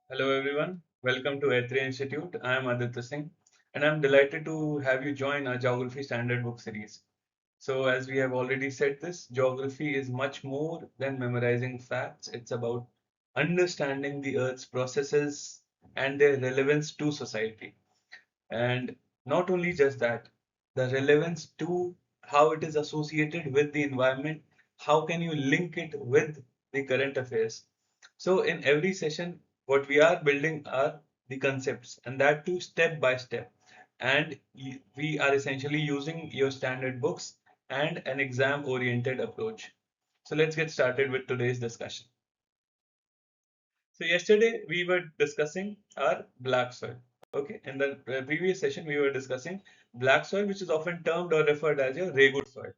Hello everyone, welcome to A3 Institute. I am Aditya Singh and I'm delighted to have you join our Geography Standard Book series. So as we have already said this, geography is much more than memorizing facts. It's about understanding the Earth's processes and their relevance to society. And not only just that, the relevance to how it is associated with the environment, how can you link it with the current affairs. So in every session, what we are building are the concepts and that too step by step. And we are essentially using your standard books and an exam oriented approach. So let's get started with today's discussion. So yesterday we were discussing our black soil. Okay, in the previous session we were discussing black soil, which is often termed or referred as your Raygood soil.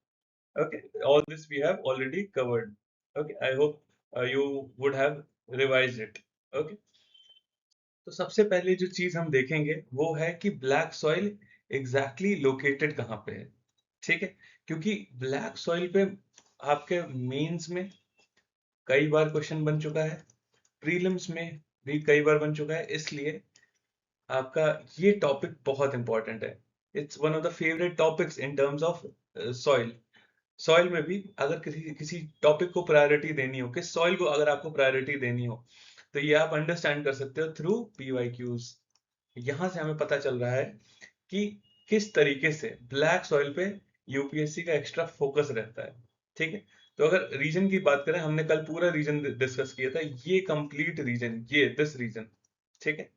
Okay, all this we have already covered. Okay, I hope you would have revised it. Okay, तो सबसे पहले जो चीज हम देखेंगे वो है कि ब्लैक सॉइल एग्जैक्टली लोकेटेड कहाँ पे है. ठीक है, क्योंकि ब्लैक सॉइल पे आपके मेंस में कई बार क्वेश्चन बन चुका है, प्रीलिम्स में भी कई बार बन चुका है, इसलिए आपका ये टॉपिक बहुत इंपॉर्टेंट है. It's one of the favourite topics in terms of soil. Soil में भी अगर किसी किसी टॉपिक को प्रायोरिटी देनी हो, किस सॉइल को अगर आपको प्रायोरिटी देनी हो, तो ये आप अंडरस्टैंड कर सकते हो थ्रू पीवाईक्यूज. यहाँ से हमें पता चल रहा है कि किस तरीके से ब्लैक सॉइल पे यूपीएससी का एक्स्ट्रा फोकस रहता है. ठीक है, तो अगर रीजन की बात करें, हमने कल पूरा रीजन डिस्कस किया था. ये कंप्लीट रीजन, ये दिस रीजन, ठीक है,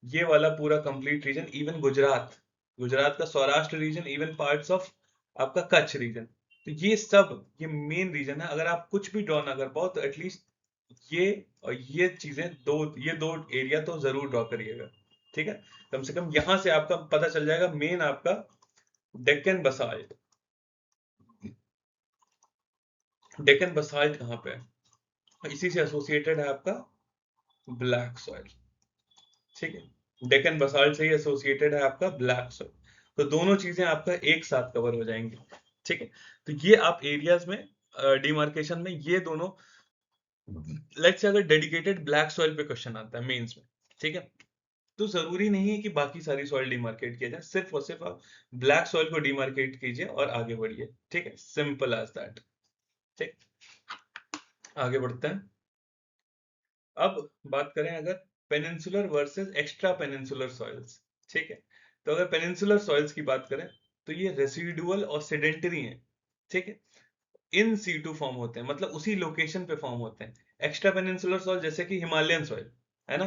ये वाला पूरा complete region, even Gujarat, Gujarat का Saurashtra region, even parts of आपका कच्छ रीजन, तो ये सब ये मेन रीजन है. अगर आप कुछ भी ड्रॉ ना कर पाओ तो एटलीस्ट ये और ये चीजें दो, ये दो एरिया तो जरूर ड्रॉ करिएगा. ठीक है, कम से कम यहां से आपका पता चल जाएगा मेन आपका डेक्कन बसाल्ट. डेक्कन बसाल्ट कहाँ पे है, इसी से एसोसिएटेड है आपका ब्लैक सॉइल. ठीक है, डेक्कन बसाल्ट से ही एसोसिएटेड है आपका ब्लैक सॉइल. तो दोनों चीजें आपका एक साथ कवर हो जाएंगी. ठीक है, तो ये आप एरियाज में डिमार्केशन में ये दोनों, लेट्स से अगर डेडिकेटेड ब्लैक सॉइल पे क्वेश्चन आता है मेंस में, ठीक है, तो जरूरी नहीं है कि बाकी सारी सॉइल डिमार्केट किया जाए, सिर्फ और सिर्फ आप ब्लैक सॉइल को डिमार्केट कीजिए और आगे बढ़िए. ठीक है, सिंपल एज दैट. ठीक, आगे बढ़ते हैं. अब बात करें अगर peninsular versus extra peninsular soils. ठीक है, तो अगर पेनिनसुलर सॉइल्स की बात करें तो ये रेसिडुअल और सेडेंटरी हैं. ठीक है, इन सीटू फॉर्म होते हैं, मतलब उसी लोकेशन पे फॉर्म होते हैं. एक्स्ट्रा पेनिनसुलर सॉइल जैसे कि हिमालयन सॉइल है ना,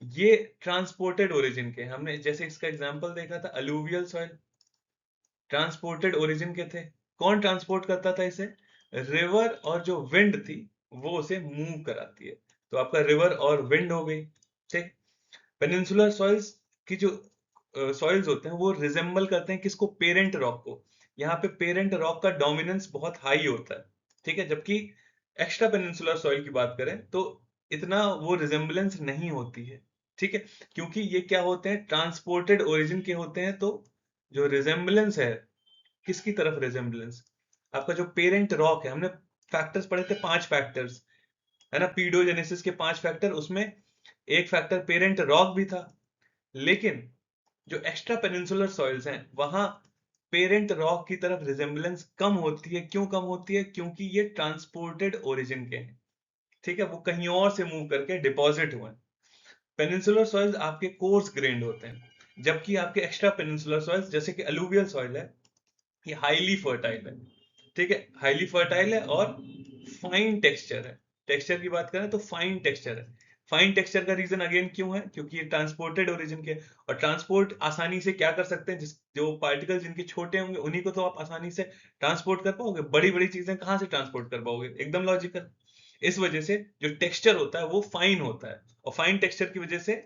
ये ट्रांसपोर्टेड ओरिजिन के, हमने जैसे इसका एग्जांपल देखा था अलूवियल सॉइल, ट्रांसपोर्टेड ओरिजिन के थे. कौन ट्रांसपोर्ट करता था इसे, रिवर, और जो विंड थी वो उसे मूव कराती है. तो आपका रिवर और विंड हो गई. ठीक, पेनिनसुलर सॉइल्स की जो सॉइल्स होते हैं वो रिजेंबल करते हैं किसको, पेरेंट रॉक को. यहाँ पे पेरेंट रॉक का डोमिनेंस बहुत हाई होता है. ठीक है, जबकि एक्स्ट्रा पेनिनसुलर सॉइल की बात करें तो इतना वो रिजेंबलेंस नहीं होती है. ठीक है, क्योंकि ये क्या होते हैं, ट्रांसपोर्टेड ओरिजिन के होते हैं. तो जो रिजेंबलेंस है, किसकी तरफ रिजेंबलेंस, आपका जो पेरेंट रॉक है, हमने फैक्टर्स पढ़े थे, 5 फैक्टर्स है ना, पीडोजेनेसिस के 5 फैक्टर, उसमें एक फैक्टर पेरेंट रॉक भी था. लेकिन जो एक्स्ट्रा पेनिनसुलर सॉइल्स हैं वहां पेरेंट रॉक की तरफ रिजेंबलेंस कम होती है. क्यों कम होती है, क्योंकि ये ट्रांसपोर्टेड ओरिजिन के हैं. ठीक है, वो कहीं और से मूव करके डिपॉजिट हुए. पेनिनसुलर सॉइल्स आपके कोर्स ग्रेन्ड होते हैं, जबकि आपके एक्स्ट्रा पेनिनसुलर सॉइल्स जैसे कि अलूवियल सॉइल है, ये हाईली फर्टाइल है. ठीक है, हाईली फर्टाइल है और फाइन टेक्सचर है. टेक्सचर की बात करें तो फाइन टेक्सचर है. फाइन टेक्सचर का रीजन अगेन क्यों है, क्योंकि ये ट्रांसपोर्टेड ओरिजिन के, और ट्रांसपोर्ट आसानी से क्या कर सकते हैं, जिस जो पार्टिकल जिनके छोटे होंगे उन्हीं को तो आप आसानी से ट्रांसपोर्ट कर पाओगे, बड़ी बड़ी चीजें कहाँ से ट्रांसपोर्ट कर पाओगे, एकदम लॉजिकल. इस वजह से जो टेक्सचर होता है वो फाइन होता है, और फाइन टेक्सचर की वजह से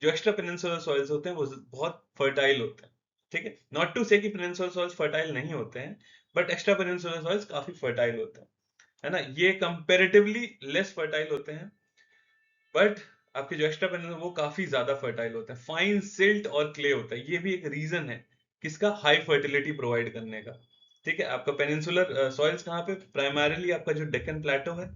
जो एक्स्ट्रा पेनिनसुलर सॉइल्स होते हैं वो बहुत फर्टाइल होते हैं. ठीक है, नॉट टू से कि पेनिनसुलर सॉइल्स फर्टाइल नहीं होते हैं, बट एक्स्ट्रा पेनिनसुलर सॉइल्स काफी फर्टाइल होते हैं, है ना. ये कंपैरेटिवली लेस फर्टाइल होते हैं, बट आपके जो एक्स्ट्रा पेनिनसुलर वो काफी ज्यादा फर्टाइल होते हैं. फाइन सिल्ट और क्ले होता है, ये भी एक रीजन है किसका, हाई फर्टिलिटी प्रोवाइड करने का. ठीक है, आपका पेनिनसुलर सॉइल्स कहाँ पे, प्राइमरली आपका जो डेक्कन प्लेटो है.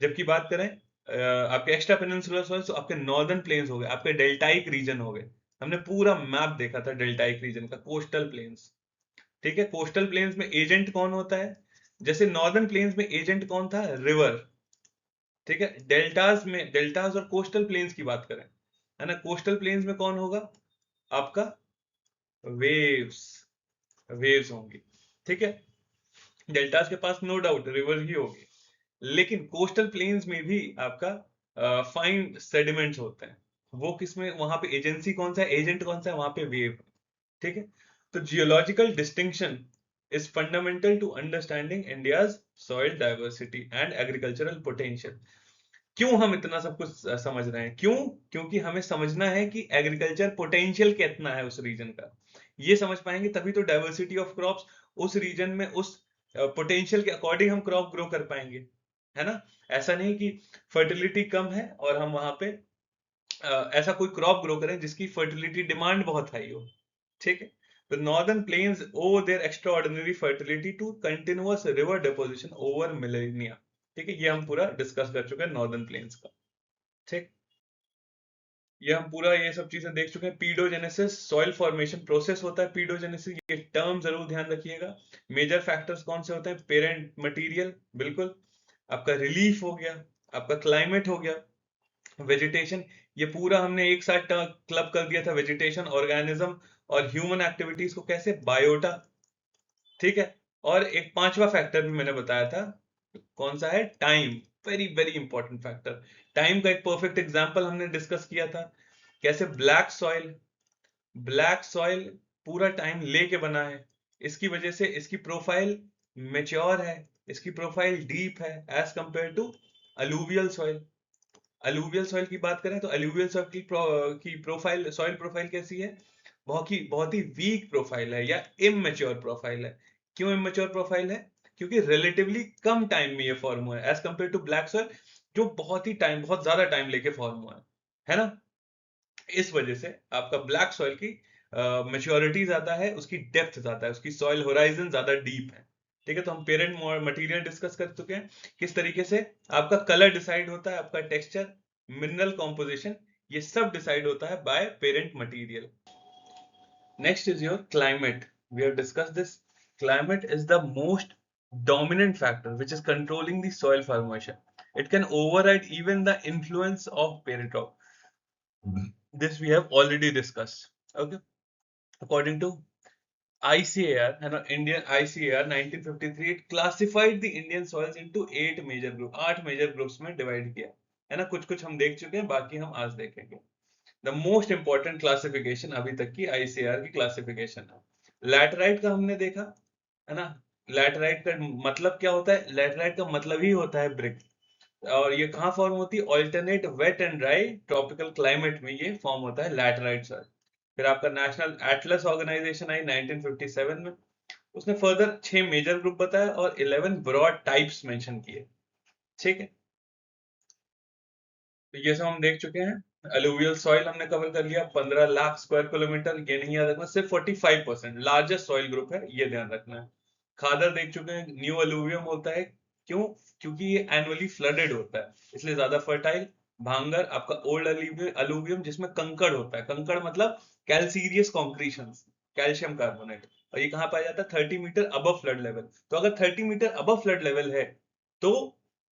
जबकि बात करें आपके एक्स्ट्रा पेनिनसुलर सॉइल्स तो आपके नॉर्दर्न प्लेन्स हो गए, आपके डेल्टाइक रीजन हो गए। हमने पूरा मैप देखा था डेल्टाइक रीजन का, कोस्टल प्लेन्स। ठीक है, कोस्टल प्लेन्स में एजेंट कौन होता है? जैसे नॉर्दर्न प्लेन्स में एजेंट कौन था? रिवर। ठीक है, डेल्टास में, डेल्टास और कोस्टल प्लेन्स की बात करें, है ना, कोस्टल प्लेन्स में कौन होगा आपका? वेव्स। वेव्स होंगी। ठीक है, डेल्टास के पास नो डाउट रिवर ही होगी, लेकिन कोस्टल प्लेन्स में भी आपका फाइन सेडिमेंट्स होते हैं। वो किसमें, वहां पे एजेंसी कौन सा है, एजेंट कौन सा है? वहां पे वेव। ठीक है, तो geological distinction is fundamental to understanding India's soil diversity and agricultural potential. क्यों हम इतना सब कुछ समझ रहे हैं? क्यों? क्योंकि हमें समझना है कि एग्रीकल्चर पोटेंशियल कितना है उस रीजन का। ये समझ पाएंगे तभी तो डाइवर्सिटी ऑफ क्रॉप्स उस रीजन में, उस पोटेंशियल के अकॉर्डिंग हम क्रॉप ग्रो कर पाएंगे, है ना। ऐसा नहीं कि फर्टिलिटी कम है और हम वहां पे ऐसा कोई क्रॉप ग्रो करें जिसकी फर्टिलिटी डिमांड बहुत हाई हो। ठीक है, तो northern plains owe their extraordinary fertility to continuous river deposition over millennia. ठीक है, ये हम पूरा डिस्कस कर चुके हैं नॉर्दर्न प्लेन्स का। ठीक, ये हम पूरा ये सब चीजें देख चुके हैं। पीडोजेनेसिस सॉइल फॉर्मेशन प्रोसेस होता है, पीडोजेनेसिस, ये टर्म जरूर ध्यान रखिएगा। मेजर फैक्टर्स कौन से होते हैं? पेरेंट मटेरियल, बिल्कुल, आपका रिलीफ हो गया, आपका क्लाइमेट हो गया, वेजिटेशन, ये पूरा हमने एक साथ क्लब कर दिया था, वेजिटेशन, ऑर्गेनिज्म और ह्यूमन एक्टिविटीज को कैसे, बायोटा। ठीक है, और एक पांचवा फैक्टर भी मैंने बताया था, कौन सा है? Time. Very very important factor. Time का एक परफेक्ट एग्जांपल हमने डिस्कस किया था, कैसे ब्लैक सॉइल, ब्लैक सॉइल पूरा टाइम लेके बना है, इसकी वजह से इसकी प्रोफाइल मेच्योर है, इसकी प्रोफाइल डीप है as compare to alluvial soil. Alluvial soil की बात करें तो अलूवियल सॉइल की प्रोफाइल, सॉइल प्रोफाइल कैसी है? बहुत ही वीक प्रोफाइल है या इमेच्योर प्रोफाइल है। क्यों इमेच्योर प्रोफाइल है? क्योंकि रिलेटिवली कम टाइम में ये फॉर्म हुआ है as compare to black soil, जो बहुत ही टाइम, बहुत ज्यादा टाइम लेके फॉर्म हुआ है ना। इस वजह से आपका ब्लैक सॉइल की मेच्योरिटी ज्यादा है, उसकी डेप्थ ज्यादा है, उसकी सॉइल होराइजन ज्यादा डीप है। ठीक है, तो हम पेरेंट मटेरियल डिस्कस कर चुके हैं, किस तरीके से आपका कलर डिसाइड होता है, आपका टेक्सचर, मिनरल कॉम्पोजिशन, ये सब डिसाइड होता है by parent material. Next is your climate. We have discussed this. Climate is the most dominant factor which is controlling the soil formation. It can override even the influence of parent crop. This we have already discussed. Okay, according to ICAR, है ना, Indian ICAR 1953, it classified the Indian soils into 8 major group, 8 major groups में divide किया, है ना। कुछ कुछ हम देख चुके हैं, बाकी हम आज देखेंगे। द मोस्ट इंपॉर्टेंट क्लासिफिकेशन अभी तक की ICAR की क्लासिफिकेशन है। लैटराइट का हमने देखा, है ना। लैटराइट का मतलब क्या होता है? लैटराइट का मतलब ही होता है ब्रिक, और ये कहाँ फॉर्म होती है? Alternate wet and dry tropical climate में ये फॉर्म होता है लैटराइट सॉइल। फिर आपका नेशनल एटलस ऑर्गेनाइजेशन आई 1957 में, उसने फर्दर 6 मेजर ग्रुप बताया और 11 ब्रॉड टाइप्स मेंशन किए। ठीक है, तो ये सब हम देख चुके हैं। अलूवियल सॉइल हमने कवर कर लिया, 15 लाख स्क्वायर किलोमीटर, ये नहीं याद रखना, सिर्फ 45% लार्जेस्ट सॉइल ग्रुप है, ये ध्यान रखना है। खादर देख चुके हैं, न्यू अलूवियम होता है, क्यों? क्योंकि ये एनुअली फ्लडेड होता है, इसलिए ज्यादा फर्टाइल। भांगर आपका ओल्ड अलूवियम जिसमें कंकड़ होता है, कंकड़ मतलब कैल्सीरियस कॉन्क्रीशन, कैल्शियम कार्बोनेट, और ये कहाँ पाया जाता है? 30 मीटर अबव फ्लड लेवल। तो अगर 30 मीटर अबव फ्लड लेवल है तो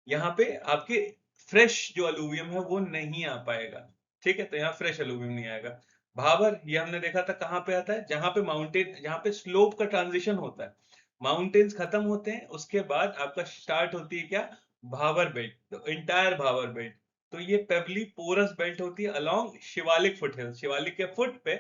यहाँ पे आपके फ्रेश जो अलूवियम है वो नहीं आ पाएगा। ठीक है, तो यहाँ फ्रेश अलूवियम नहीं आएगा। भाबर, ये हमने देखा था कहाँ पे आता है? जहां पे माउंटेन, जहां पे स्लोप का ट्रांजिशन होता है, माउंटेन्स खत्म होते हैं, उसके बाद आपका स्टार्ट होती है क्या? भाबर बेल्ट, तो इंटायर भाबर बेल्ट। तो ये पेबली पोरस बेल्ट होती है अलोंग शिवालिक फुट हिल, शिवालिक के फुट पे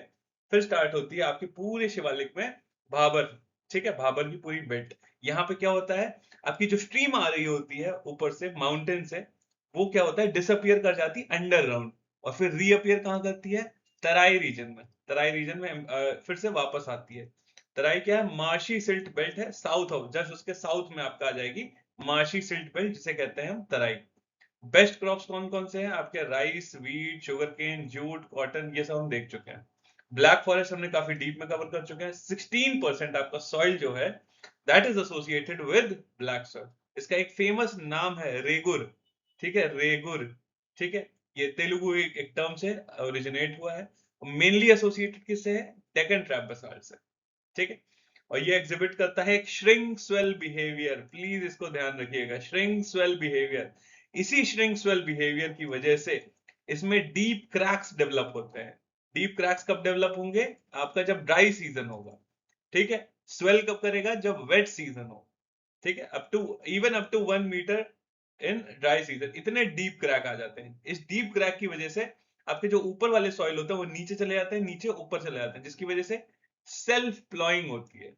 फिर स्टार्ट होती है आपके पूरे शिवालिक में भाबर। ठीक है, भाबर की पूरी बेल्ट। यहाँ पे क्या होता है? आपकी जो स्ट्रीम आ रही होती है ऊपर से माउंटेन से, वो क्या होता है? डिसअपियर कर जाती है अंडरग्राउंड, और फिर रीअपियर कहाँ करती है? तराई रीजन में, तराई रीजन में फिर से वापस आती है। तराई क्या है? मार्शी सिल्ट बेल्ट है, साउथ ऑफ, जस्ट उसके साउथ में आपका आ जाएगी मार्शी सिल्ट बेल्ट, जिसे कहते हैं हम तराई। बेस्ट क्रॉप्स कौन कौन से हैं आपके? Rice, wheat, sugar cane, jute, cotton, ये सब हम देख चुके हैं। ब्लैक फॉरेस्ट हमने काफी डीप में कवर कर चुके हैं। 16% आपका सॉइल जो है that is associated with black soil. इसका एक फेमस नाम है रेगुर। ठीक है, रेगुर, ठीक है, ये तेलुगु एक टर्म से ओरिजिनेट हुआ है, मेनली एसोसिएटेड किससे है, डेक्कन ट्रैप बसाल्ट से, ठीक है। और ये एग्जिबिट करता है एक श्रिंक स्वेल बिहेवियर, प्लीज इसको ध्यान रखिएगा, श्रिंक स्वेल बिहेवियर। इसी श्रिंक स्वेल बिहेवियर की वजह से इसमें डीप क्रैक्स डेवलप होते हैं। डीप क्रैक्स कब डेवलप होंगे, आपका जब ड्राई सीजन होगा, ठीक है। स्वेल कब करेगा, जब वेट सीजन हो, ठीक है। Up to 1 metre in dry season इतने डीप क्रैक आ जाते हैं। इस डीप क्रैक की वजह से आपके जो ऊपर वाले सॉइल होते हैं वो नीचे चले जाते हैं, नीचे ऊपर चले जाते हैं, जिसकी वजह से सेल्फ प्लॉइंग होती है,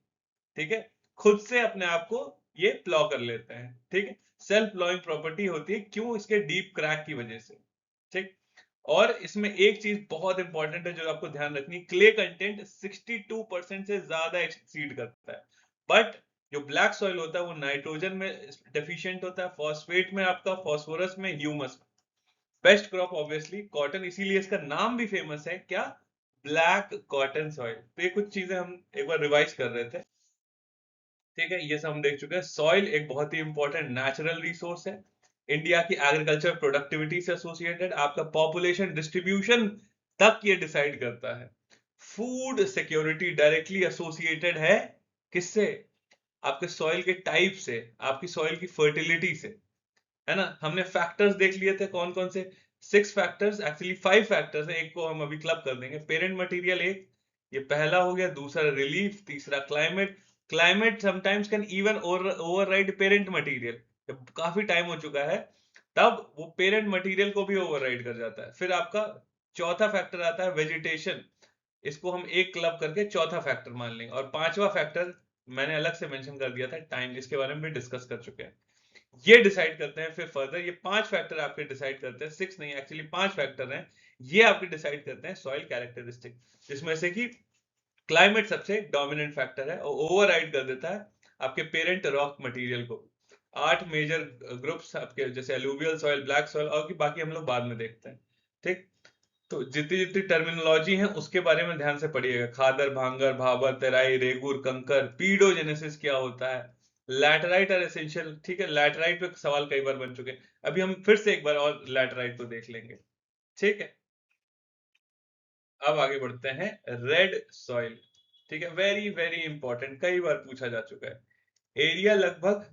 ठीक है। खुद से अपने आप को ये प्लॉ कर लेते हैं, ठीक है। सेल्फ प्लॉइंग प्रॉपर्टी होती है, क्यों, इसके डीप क्रैक की वजह से, ठीक। और इसमें एक चीज बहुत इंपॉर्टेंट है जो आपको ध्यान रखनी, क्ले कंटेंट 62% से ज्यादा एक्सीड करता है। बट जो ब्लैक सॉइल होता है वो नाइट्रोजन में डेफिशिएंट होता है, फॉस्फेट में आपका, फास्फोरस में, ह्यूमस में। बेस्ट क्रॉप ऑब्वियसली कॉटन, इसीलिए इसका नाम भी फेमस है, क्या, ब्लैक कॉटन सॉइल। तो ये कुछ चीजें हम एक बार रिवाइज कर रहे थे, ठीक है। ये सब हम देख चुके हैं। सॉइल एक बहुत ही इंपॉर्टेंट नेचुरल रिसोर्स है, इंडिया की एग्रीकल्चर प्रोडक्टिविटी से एसोसिएटेड, आपका पॉपुलेशन डिस्ट्रीब्यूशन तक ये डिसाइड करता है। फूड सिक्योरिटी डायरेक्टली एसोसिएटेड है किससे, आपके सॉइल के टाइप से, आपकी सॉइल की फर्टिलिटी से, है ना। हमने फैक्टर्स देख लिए थे कौन कौन से, 6 फैक्टर्स, एक्चुअली 5 फैक्टर्स है, एक को हम अभी क्लब कर देंगे। पेरेंट मटेरियल एक, ये पहला हो गया, दूसरा रिलीफ, तीसरा climate. Climate sometimes can even override parent material, जब काफी टाइम हो चुका है तब वो पेरेंट मटेरियल को भी ओवरराइड कर जाता है। फिर आपका चौथा फैक्टर आता है वेजिटेशन, इसको हम एक क्लब करके चौथा फैक्टर मान लेंगे। और पांचवा फैक्टर मैंने अलग से मेंशन कर दिया था, टाइम, इसके बारे में भी डिस्कस कर चुके हैं। ये डिसाइड करते हैं फिर फर्दर, ये 5 फैक्टर आपके डिसाइड करते हैं, 6 नहीं, एक्चुअली 5 फैक्टर हैं, ये आपके डिसाइड करते हैं सॉइल कैरेक्टरिस्टिक, जिसमें से कि क्लाइमेट सबसे डोमिनेंट फैक्टर है और ओवरराइड कर देता है आपके पेरेंट रॉक मटेरियल को। 8 मेजर ग्रुप्स आपके, जैसे एलुवियल सॉइल, ब्लैक सॉइल, और की बाकी हम लोग बाद में देखते हैं, ठीक। तो जितनी जितनी टर्मिनोलॉजी है उसके बारे में ध्यान से पढ़िएगा, खादर, भांगर, भाबर, तेराई, रेगुर, कंकर, पीडोजेनेसिस क्या होता है, लैटराइट और एसेंशियल, ठीक है। लैटराइट पे सवाल कई बार बन चुके हैं, अभी हम फिर से एक बार और लैटराइट को देख लेंगे, ठीक है। अब आगे बढ़ते हैं, रेड सॉइल, ठीक है, वेरी वेरी इंपॉर्टेंट, कई बार पूछा जा चुका है। एरिया लगभग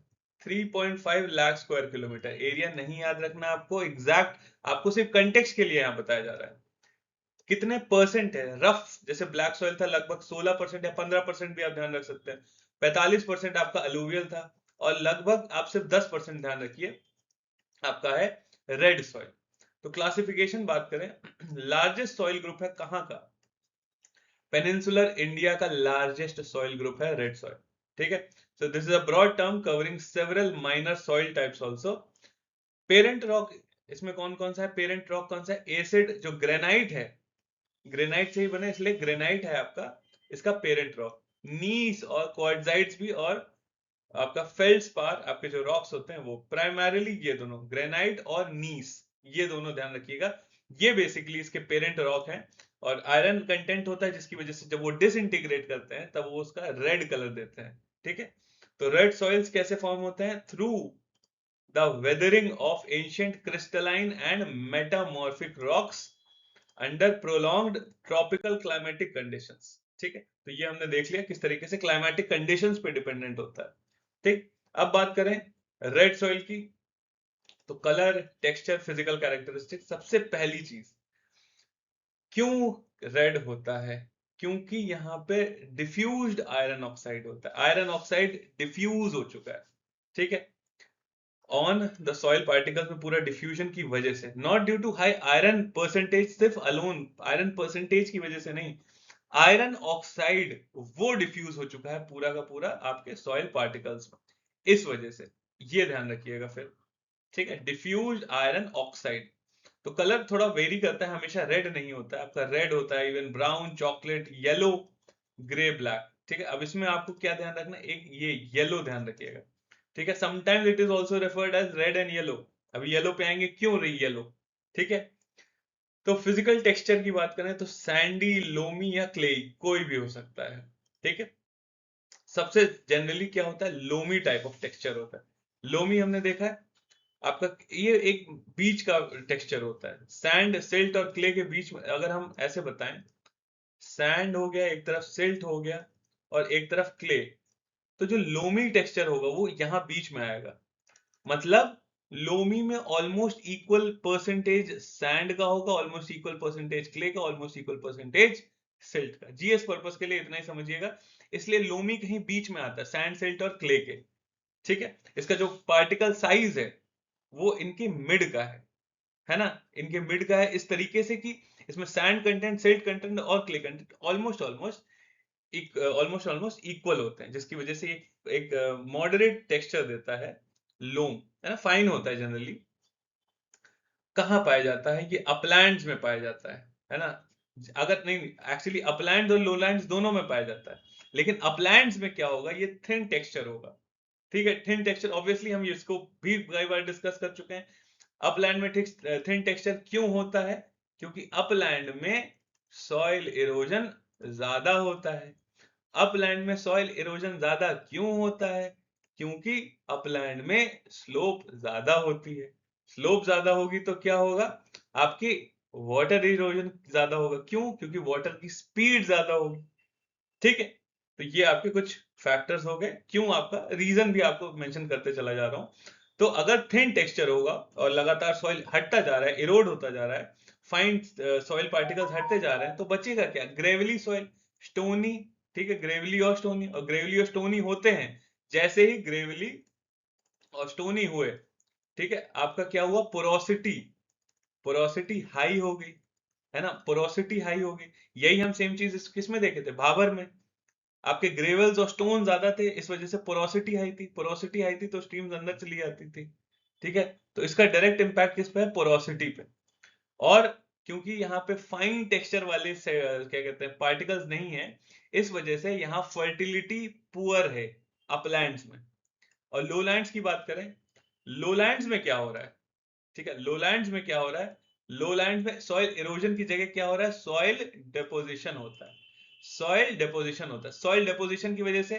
3.5 लाख स्क्वायर किलोमीटर, एरिया नहीं याद रखना आपको एग्जैक्ट, आपको सिर्फ कंटेक्स्ट के लिए यहां बताया जा रहा है। कितने परसेंट है रफ, जैसे ब्लैक सॉइल था लगभग 16% या 15% भी आप ध्यान रख सकते हैं, 45% आपका अलूवियल था, और लगभग आप सिर्फ 10% ध्यान रखिए आपका है रेड सॉइल। तो क्लासिफिकेशन बात करें, लार्जेस्ट सॉइल ग्रुप है कहां का, पेनिनसुलर इंडिया का लार्जेस्ट सॉइल ग्रुप है रेड सॉइल, ठीक है। So this is a broad term covering several minor soil types also. Parent rock, इसमें कौन कौन सा है, पेरेंट रॉक कौन सा है, एसिड जो ग्रेनाइट है, ग्रेनाइट से ही बने इसलिए ग्रेनाइट है आपका इसका पेरेंट रॉक। नीस और क्वार्टजाइट्स भी, और आपका फेल्डस्पार, आपके जो रॉक्स होते हैं वो प्राइमरीली ये दोनों ग्रेनाइट और नीस, ये दोनों ध्यान रखिएगा, ये बेसिकली इसके पेरेंट रॉक हैं। और आयरन कंटेंट होता है जिसकी वजह से जब वो डिसइंटीग्रेट करते हैं तब वो उसका रेड कलर देते हैं, ठीक है। तो रेड सॉइल्स कैसे फॉर्म होते हैं, through the weathering of ancient crystalline and metamorphic rocks under prolonged tropical climatic conditions, ठीक है। तो ये हमने देख लिया किस तरीके से क्लाइमेटिक कंडीशंस पे डिपेंडेंट होता है, ठीक। अब बात करें रेड सॉइल की, तो कलर, टेक्सचर, फिजिकल कैरेक्टरिस्टिक, सबसे पहली चीज, क्यों रेड होता है, क्योंकि यहाँ पे डिफ्यूज्ड आयरन ऑक्साइड होता है, आयरन ऑक्साइड डिफ्यूज हो चुका है, ठीक है, ऑन द सॉइल पार्टिकल्स में पूरा डिफ्यूजन की वजह से, not due to high iron percentage, सिर्फ अलोन आयरन परसेंटेज की वजह से नहीं, आयरन ऑक्साइड वो डिफ्यूज हो चुका है पूरा का पूरा आपके सॉइल पार्टिकल्स में, इस वजह से, ये ध्यान रखिएगा फिर, ठीक है, डिफ्यूज आयरन ऑक्साइड। तो कलर थोड़ा वेरी करता है, हमेशा रेड नहीं होता है आपका, रेड होता है even brown, chocolate, yellow, grey, black, ठीक है। अब इसमें आपको क्या ध्यान रखना, एक ये येलो ध्यान रखिएगा, ठीक है। Sometimes it is also referred as red and yellow, अभी येलो पे आएंगे क्यों रही येलो, ठीक है। तो फिजिकल टेक्सचर की बात करें तो सैंडी, लोमी या क्ले कोई भी हो सकता है, ठीक है। सबसे जनरली क्या होता है, लोमी टाइप ऑफ टेक्सचर होता है, लोमी हमने देखा है आपका ये एक बीच का टेक्सचर होता है। सैंड, सिल्ट और क्ले के बीच में अगर हम ऐसे बताएं, सैंड हो गया एक तरफ, सिल्ट हो गया और एक तरफ क्ले, तो जो लोमी टेक्सचर होगा वो यहाँ बीच में आएगा। मतलब लोमी में ऑलमोस्ट इक्वल परसेंटेज सैंड का होगा, ऑलमोस्ट इक्वल परसेंटेज क्ले का, ऑलमोस्ट इक्वल परसेंटेज सिल्ट का। जीएस पर्पस के लिए इतना ही समझिएगा। इसलिए लोमी कहीं बीच में आता है सैंड, सिल्ट और क्ले के। ठीक है, इसका जो पार्टिकल साइज है वो इनके मिड का है ना, इनके मिड का है, इस तरीके से कि इसमें सैंड कंटेंट, सिल्ट कंटेंट और clay content almost almost almost equal होते हैं, जिसकी वजह से एक मॉडरेट टेक्सचर देता है लोम, है ना, फाइन होता है जनरली। कहाँ पाया जाता है? ये अपलैंड्स में पाया जाता है ना। अगर नहीं, एक्चुअली अपलैंड्स और लोलैंड्स दोनों में पाया जाता है, लेकिन अपलैंड्स में क्या होगा, ये थिन टेक्सचर होगा। ठीक है, थिन टेक्सचर ऑब्वियसली हम इसको भी कई बार डिस्कस कर चुके हैं। अपलैंड में थिन टेक्सचर क्यों होता है? क्योंकि अपलैंड में सॉइल इरोजन ज्यादा होता है। अपलैंड में सॉइल इरोजन ज्यादा क्यों होता है? क्योंकि अपलैंड में स्लोप ज्यादा होती है। स्लोप ज्यादा होगी तो क्या होगा? आपकी वाटर इरोजन ज्यादा होगा। क्यों? क्योंकि वाटर की स्पीड ज्यादा होगी। ठीक है, तो ये आपके कुछ फैक्टर्स हो गए, क्यों आपका रीजन भी आपको मेंशन करते चला जा रहा हूं। तो अगर थिन टेक्सचर होगा और लगातार सॉइल हटता जा रहा है, इरोड होता जा रहा है, फाइन सॉइल पार्टिकल्स हटते जा रहे हैं, तो बचेगा क्या? Gravely soil, stony. ठीक है, ग्रेवली और स्टोनी, और ग्रेवली और स्टोनी होते हैं। जैसे ही ग्रेवली और स्टोनी हुए, ठीक है, आपका क्या हुआ? पोरोसिटी, पोरोसिटी हाई हो गई, है ना, पोरोसिटी हाई हो गई। यही हम सेम चीज किस में देखे थे? भाबर में। आपके ग्रेवल्स और स्टोन ज्यादा थे, इस वजह से पोरोसिटी हाई थी। पोरोसिटी हाई थी तो स्ट्रीम्स अंदर चली जाती थी। ठीक है, तो इसका डायरेक्ट इंपैक्ट किस पे है? पोरोसिटी पे। और क्योंकि यहाँ पे फाइन टेक्सचर वाले से, क्या कहते हैं, पार्टिकल्स नहीं है, इस वजह से यहाँ फर्टिलिटी पुअर है अपलैंड्स में। और लोलैंड्स की बात करें, लोलैंड्स में क्या हो रहा है? ठीक है, लोलैंड्स में क्या हो रहा है? लोलैंड में सॉइल इरोजन की जगह क्या हो रहा है? सॉइल डिपोजिशन होता है। सॉइल डिपोजिशन होता है। सॉइल डिपोजिशन की वजह से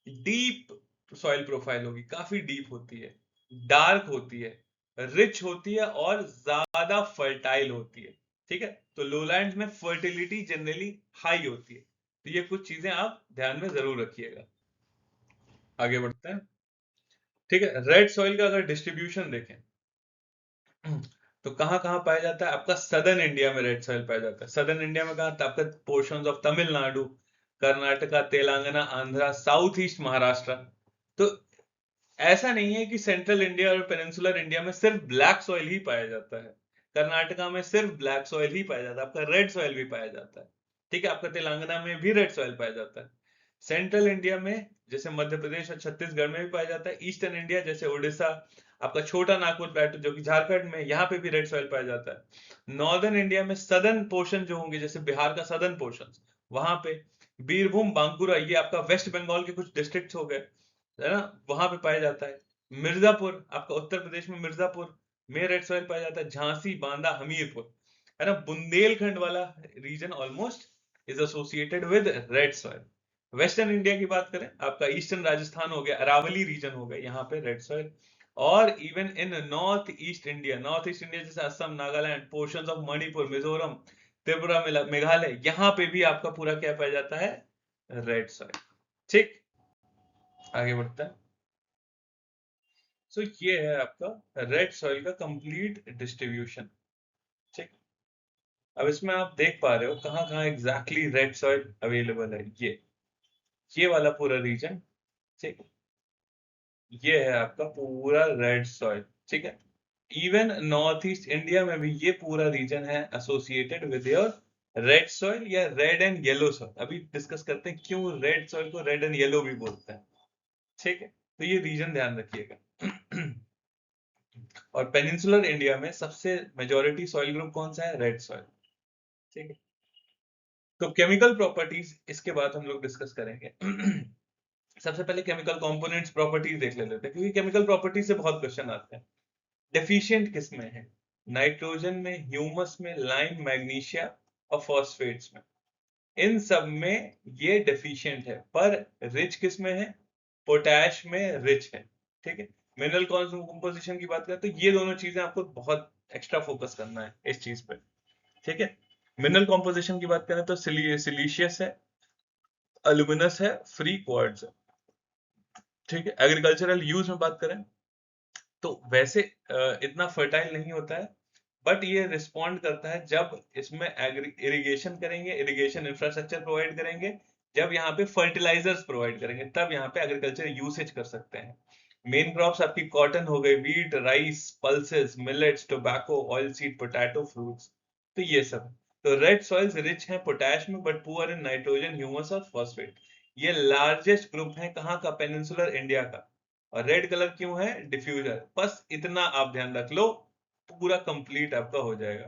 डीप सॉइल प्रोफाइल होगी, काफी डीप होती है, डार्क होती है, रिच होती है और ज्यादा फर्टाइल होती है। ठीक है, तो लोलैंड्स में फर्टिलिटी जनरली हाई होती है। तो ये कुछ चीजें आप ध्यान में जरूर रखिएगा। आगे बढ़ते हैं। ठीक है, रेड सॉइल का अगर डिस्ट्रीब्यूशन देखें तो कहाँ कहाँ पाया जाता है? आपका सदर्न इंडिया में रेड सॉइल पाया जाता है। सदर्न इंडिया में कहाँ? आपका portions of Tamil Nadu, Karnataka, Telangana, Andhra, south east Maharashtra. तो ऐसा नहीं है कि सेंट्रल इंडिया और पेनिनसुलर इंडिया में सिर्फ ब्लैक सॉइल ही पाया जाता है। कर्नाटका में सिर्फ ब्लैक सॉइल ही पाया जाता है, आपका रेड सॉइल भी पाया जाता है। ठीक है, आपका तेलंगाना में भी रेड सॉइल पाया जाता है। सेंट्रल इंडिया में जैसे मध्य प्रदेश और छत्तीसगढ़ में भी पाया जाता है। ईस्टर्न इंडिया जैसे उड़ीसा, आपका छोटा नागपुर प्लेटो जो कि झारखंड में, यहाँ पे भी रेड सॉइल पाया जाता है। नॉर्दर्न इंडिया में सदर्न पोर्शन जो होंगे, जैसे बिहार का सदर्न पोर्शन, वहां पे बीरभूम, बांकुरा, ये आपका वेस्ट बंगाल के कुछ डिस्ट्रिक्ट्स हो गए, है ना, वहां पे पाया जाता है। मिर्जापुर, आपका उत्तर प्रदेश में मिर्जापुर में रेड सॉइल पाया जाता है। झांसी, बांदा, हमीरपुर, है ना, बुंदेलखंड वाला region almost is associated with red soil. Western India की बात करें, आपका ईस्टर्न राजस्थान हो गया, अरावली रीजन हो गया, यहाँ पे रेड सॉइल। और even in north east India, north east India जैसे असम, नागालैंड, पोर्शंस ऑफ मणिपुर, मिजोरम, त्रिपुरा, मेघालय, यहाँ पे भी आपका पूरा क्या पाया जाता है? Red soil. ठीक, आगे बढ़ता है। सो ये है आपका रेड सॉइल का कंप्लीट डिस्ट्रीब्यूशन। ठीक, अब इसमें आप देख पा रहे हो कहाँ कहाँ एग्जैक्टली रेड सॉइल अवेलेबल है। ये वाला पूरा रीजन, ठीक, ये है आपका पूरा रेड सॉइल। ठीक है, इवन नॉर्थ ईस्ट इंडिया में भी ये पूरा रीजन है associated with your red soil या रेड एंड येलो सॉइल। अभी डिस्कस करते हैं क्यों रेड सॉइल को रेड एंड येलो भी बोलते हैं। ठीक है, तो ये रीजन ध्यान रखिएगा। और पेनिनसुलर इंडिया में सबसे मेजोरिटी सॉइल ग्रुप कौन सा है? Red soil. ठीक है, तो केमिकल प्रॉपर्टीज इसके बाद हम लोग डिस्कस करेंगे। सबसे पहले केमिकल कंपोनेंट्स प्रॉपर्टीज देख लेते हैं, क्योंकि केमिकल प्रॉपर्टीज से बहुत क्वेश्चन आते हैं। डेफिशिएंट किस में है? नाइट्रोजन में, ह्यूमस में, लाइम, मैग्नीशिया और फॉस्फेट्स में। इन सब में ये डेफिशिएंट है, पर रिच किस में है? पोटैश में रिच है। ठीक है, मिनरल कंपोजिशन की बात करें तो ये दोनों चीजें आपको बहुत एक्स्ट्रा फोकस करना है इस चीज पे, ठीक है। मिनरल कंपोजिशन की बात करें तो सिलीशियस है, अल्यूमिनस है, फ्री क्वार्ट्ज है, ठीक है। एग्रीकल्चरल यूज में बात करें तो वैसे इतना फर्टाइल नहीं होता है, बट ये रिस्पॉन्ड करता है जब इसमें इरिगेशन करेंगे, इरिगेशन इंफ्रास्ट्रक्चर प्रोवाइड करेंगे, जब यहाँ पे फर्टिलाइजर्स प्रोवाइड करेंगे, तब यहाँ पे एग्रीकल्चर यूसेज कर सकते हैं। मेन क्रॉप्स आपकी कॉटन हो गई, wheat, rice, pulses, millets, tobacco, oil seed, potato, fruits, तो ये सब। तो रेड सॉइल्स रिच हैं पोटैश में but poor in nitrogen, humus और फॉस्फेट। ये लार्जेस्ट ग्रुप है कहाँ का, पेनिनसुलर इंडिया का। और रेड कलर क्यों है, डिफ्यूजर, बस इतना आप ध्यान रख लो, पूरा कंप्लीट आपका हो जाएगा।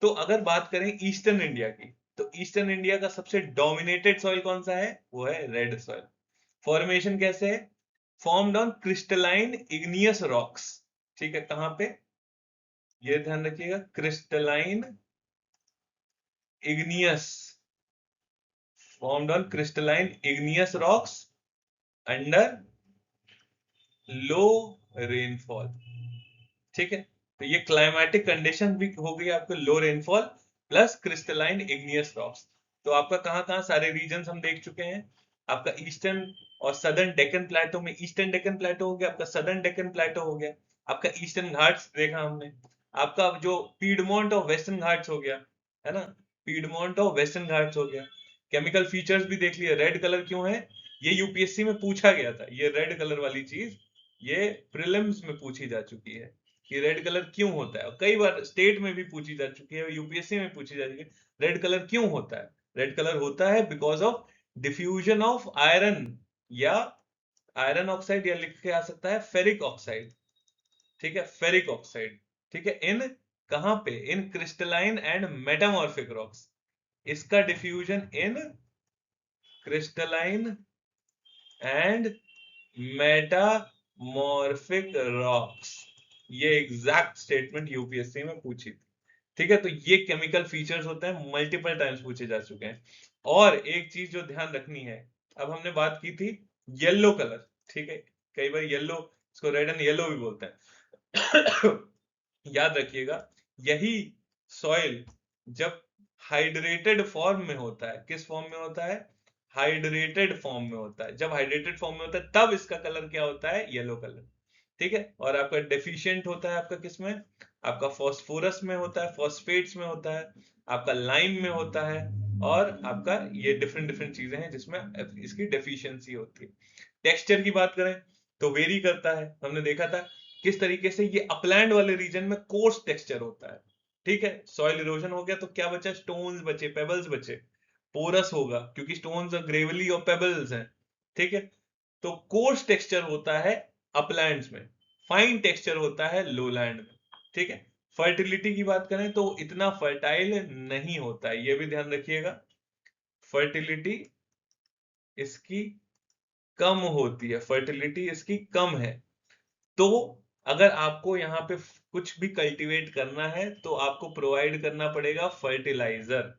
तो अगर बात करें ईस्टर्न इंडिया की, तो ईस्टर्न इंडिया का सबसे डोमिनेटेड सॉइल कौन सा है, वो है रेड सॉइल। फॉर्मेशन कैसे है, formed on crystalline igneous rocks, ठीक है। कहां पे, ये ध्यान रखिएगा, crystalline igneous, formed on crystalline igneous rocks under low rainfall, ठीक है। तो ये क्लाइमेटिक कंडीशन भी हो गई आपको, लो rainfall plus crystalline igneous rocks. तो आपका कहाँ कहाँ सारे रीजन हम देख चुके हैं। आपका ईस्टर्न और सदर्न डेक्कन प्लेटो में, ईस्टर्न डेक्कन प्लेटो हो गया, आपका सदर्न डेक्कन प्लेटो हो गया, आपका ईस्टर्न घाट्स देखा हमने, आपका जो पीडमोंट और वेस्टर्न घाट्स हो गया, है ना, पीडमोंट और वेस्टर्न घाट्स हो गया। केमिकल फीचर्स भी देख लिए, रेड कलर क्यों है, ये यूपीएससी में पूछा गया था, ये रेड कलर वाली चीज ये प्रीलिम्स में पूछी जा चुकी है कि रेड कलर क्यों होता है, और कई बार स्टेट में भी पूछी जा चुकी है, यूपीएससी में पूछी जा चुकी है, रेड कलर क्यों होता है। रेड कलर होता है because of diffusion of iron, या आयरन ऑक्साइड, या लिख के आ सकता है फेरिक ऑक्साइड, ठीक है, फेरिक ऑक्साइड, ठीक है। इन कहां पे, इन क्रिस्टलाइन एंड मेटामॉर्फिक रॉक्स, इसका diffusion in crystalline and metamorphic rocks, ये एग्जैक्ट स्टेटमेंट यूपीएससी में पूछी थी, ठीक है। तो ये केमिकल फीचर्स होते हैं, मल्टीपल टाइम्स पूछे जा चुके हैं। और एक चीज जो ध्यान रखनी है, अब हमने बात की थी येलो कलर, ठीक है, कई बार येलो, इसको रेड एंड येलो भी बोलते हैं। याद रखिएगा, यही सॉइल जब हाइड्रेटेड फॉर्म में होता है, किस फॉर्म में होता है, हाइड्रेटेड फॉर्म में होता है, जब हाइड्रेटेड फॉर्म में होता है तब इसका कलर क्या होता है, येलो कलर, ठीक है। और आपका डेफिशिएंट होता है आपका किसमें, आपका फॉस्फोरस में होता है, फॉस्फेट्स में होता है, आपका लाइम में होता है, और आपका ये डिफरेंट डिफरेंट चीजें हैं जिसमें इसकी डेफिशिएंसी होती है। टेक्सचर की बात करें तो वेरी करता है, हमने देखा था किस तरीके से ये अपलैंड वाले रीजन में कोर्स टेक्सचर होता है, ठीक है। सॉइल इरोजन हो गया तो क्या बचा, स्टोन्स बचे, पेबल्स बचे, पोरस होगा क्योंकि स्टोन्स ग्रेवली और पेबल्स हैं, ठीक है। तो कोर्स टेक्सचर होता है अपलैंड्स में, फाइन टेक्सचर होता है लोलैंड में, ठीक है। फर्टिलिटी की बात करें तो इतना फर्टाइल नहीं होता है, ये भी ध्यान रखिएगा, फर्टिलिटी इसकी कम होती है, फर्टिलिटी इसकी कम है। तो अगर आपको यहाँ पे कुछ भी कल्टीवेट करना है तो आपको प्रोवाइड करना पड़ेगा फर्टिलाइजर,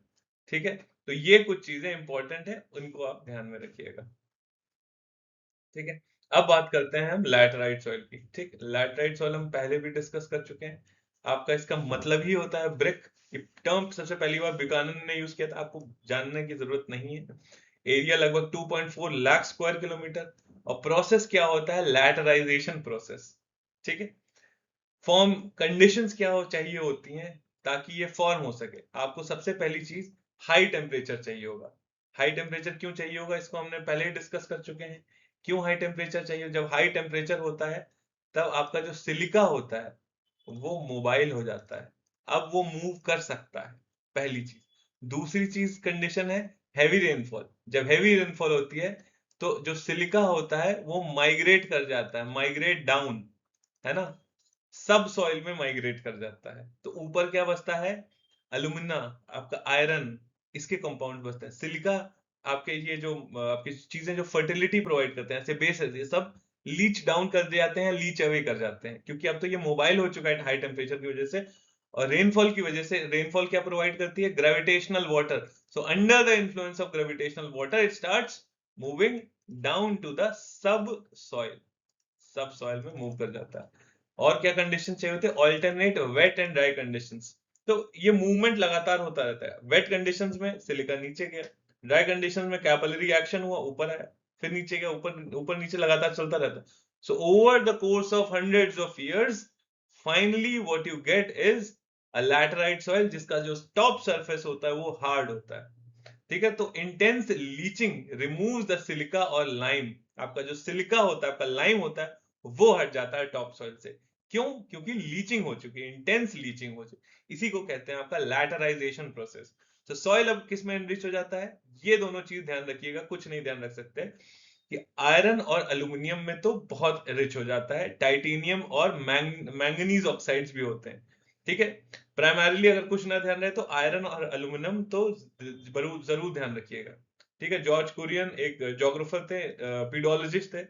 ठीक है। तो ये कुछ चीजें इंपॉर्टेंट है, उनको आप ध्यान में रखिएगा, ठीक है। अब बात करते हैं हम लैटराइट सॉइल की, ठीक। लैटराइट सॉइल हम पहले भी डिस्कस कर चुके हैं, आपका इसका मतलब ही होता है ब्रिक। ये टर्म सबसे पहली बार बुकानन ने यूज किया था, आपको जानने की जरूरत नहीं है। एरिया लगभग 2.4 लाख स्क्वायर किलोमीटर, और प्रोसेस क्या होता है, लैटराइजेशन प्रोसेस, ठीक है। फॉर्म कंडीशंस क्या हो चाहिए होती हैं ताकि ये फॉर्म हो सके, आपको सबसे पहली चीज हाई टेम्परेचर चाहिए होगा। हाई टेम्परेचर क्यों चाहिए होगा, इसको हमने पहले ही डिस्कस कर चुके हैं। क्यों हाई टेम्परेचर चाहिए, जब हाई टेम्परेचर होता है तब आपका जो सिलिका होता है वो मोबाइल हो जाता है, अब वो मूव कर सकता है, पहली चीज। दूसरी चीज कंडीशन है हैवी रेनफॉल, जब हैवी रेनफॉल होती है तो जो सिलिका होता है वो माइग्रेट कर जाता है, माइग्रेट डाउन, है ना, सब सॉइल में माइग्रेट कर जाता है। तो ऊपर क्या बचता है, अलुमिना, आपका आयरन, इसके कंपाउंड बचते हैं, सिलिका, आपके ये जो आपकी चीजें जो फर्टिलिटी प्रोवाइड करते हैं, ऐसे बेस है, ये सब लीच डाउन कर जाते हैं, लीच अवे कर जाते हैं, क्योंकि अब तो ये मोबाइल हो चुका है हाई टेम्परेचर की वजह से। और रेनफॉल की वजह से, रेनफॉल क्या प्रोवाइड करती है, gravitational water, so under the influence of gravitational water it starts moving down to the sub soil, sub soil में मूव कर जाता है। और क्या कंडीशन चाहिए होते हैं? Alternate wet and dry conditions. तो ये मूवमेंट लगातार होता रहता है। वेट कंडीशंस में सिलिका नीचे गया, ड्राई कंडीशंस में कैपिलरी एक्शन हुआ, ऊपर आया, फिर नीचे गया, ऊपर ऊपर नीचे लगातार चलता रहता है। So over the course of hundreds of years finally what you get is a laterite soil, जिसका जो टॉप सरफेस होता है वो हार्ड होता है। ठीक है, तो intense leaching removes the silica और लाइम। आपका जो सिलिका होता है, आपका लाइम होता है, वो हट जाता है टॉप सॉइल से। क्यों? क्योंकि लीचिंग हो चुकी है, इंटेंस लीचिंग हो चुकी। इसी को कहते हैं आपका लैटराइजेशन प्रोसेस। तो सॉइल अब किस में एनरिच हो जाता है? ये दोनों चीज ध्यान रखिएगा, कुछ नहीं ध्यान रख सकते कि आयरन और एल्यूमिनियम में तो बहुत रिच हो जाता है, टाइटेनियम और मैंगनीज ऑक्साइड्स भी होते हैं। ठीक है, प्राइमरीली अगर कुछ ना ध्यान रहे तो आयरन और एल्यूमिनियम तो जरूर ध्यान रखिएगा। ठीक है, जॉर्ज कुरियन एक जोग्राफर थे, पीडोलॉजिस्ट थे,